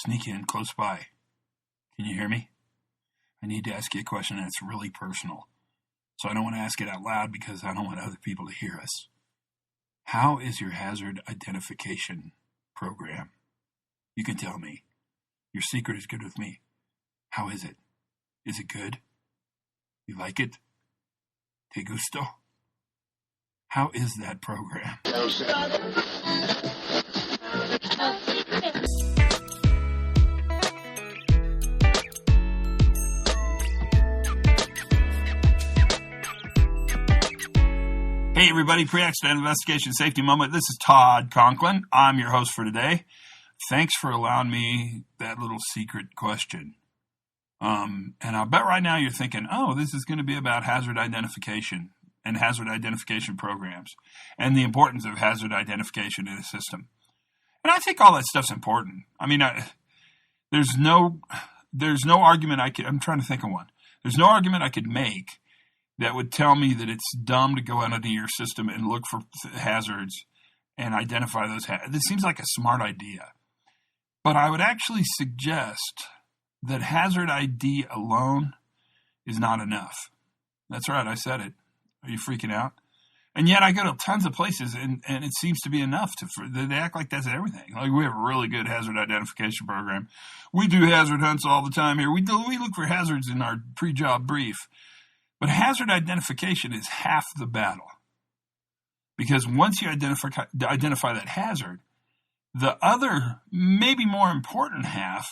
sneak in close by. Can you hear me? I need to ask you a question that's really personal. So I don't want to ask it out loud because I don't want other people to hear us. How is your hazard identification program? You can tell me. Your secret is good with me. How is it? Is it good? You like it? Te gusto? How is that program? Hey everybody, Pre-Accident Investigation Safety Moment. This is Todd Conklin. I'm your host for today. Thanks for allowing me that little secret question. And I'll bet right now you're thinking, oh, this is going to be about hazard identification and hazard identification programs and the importance of hazard identification in a system. And I think all that stuff's important. I mean, there's no argument I'm trying to think of one. There's no argument I could make that would tell me that it's dumb to go out into your system and look for hazards and identify those hazards. This seems like a smart idea. But I would actually suggest that hazard ID alone is not enough. That's right, I said it. Are you freaking out? And yet I go to tons of places and it seems to be enough. They act like that's everything. Like we have a really good hazard identification program. We do hazard hunts all the time here. We look for hazards in our pre-job brief. But hazard identification is half the battle. Because once you identify that hazard, the other, maybe more important half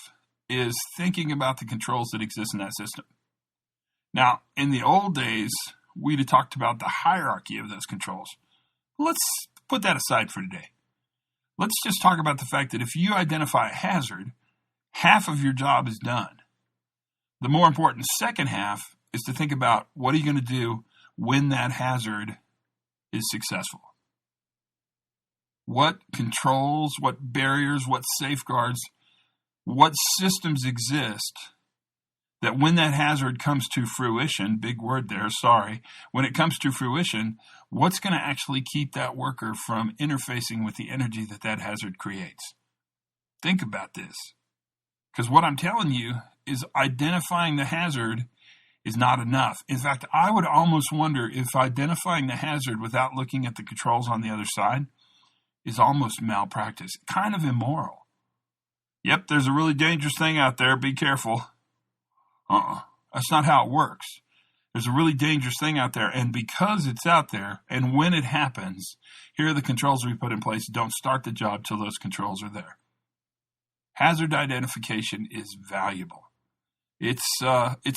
is thinking about the controls that exist in that system. Now, in the old days, we'd have talked about the hierarchy of those controls. Let's put that aside for today. Let's just talk about the fact that if you identify a hazard, half of your job is done. The more important second half is to think about what are you going to do when that hazard is successful. What controls, what barriers, what safeguards, what systems exist that when that hazard comes to fruition, big word there, sorry, when it comes to fruition, what's going to actually keep that worker from interfacing with the energy that hazard creates? Think about this. Because what I'm telling you is identifying the hazard is not enough. In fact, I would almost wonder if identifying the hazard without looking at the controls on the other side is almost malpractice, kind of immoral. Yep, there's a really dangerous thing out there. Be careful. That's not how it works. There's a really dangerous thing out there, and because it's out there, and when it happens, here are the controls we put in place. Don't start the job till those controls are there. Hazard identification is valuable. It's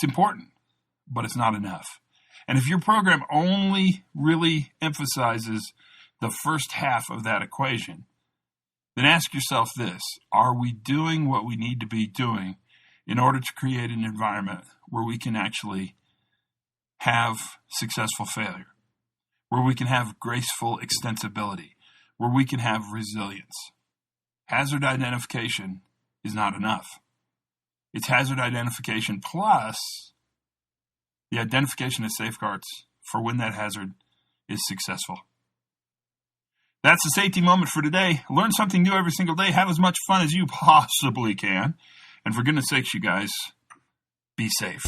important, but it's not enough. And if your program only really emphasizes the first half of that equation, then ask yourself this: are we doing what we need to be doing in order to create an environment where we can actually have successful failure, where we can have graceful extensibility, where we can have resilience? Hazard identification is not enough. It's hazard identification plus the identification of safeguards for when that hazard is successful. That's the safety moment for today. Learn something new every single day. Have as much fun as you possibly can. And for goodness sakes, you guys, be safe.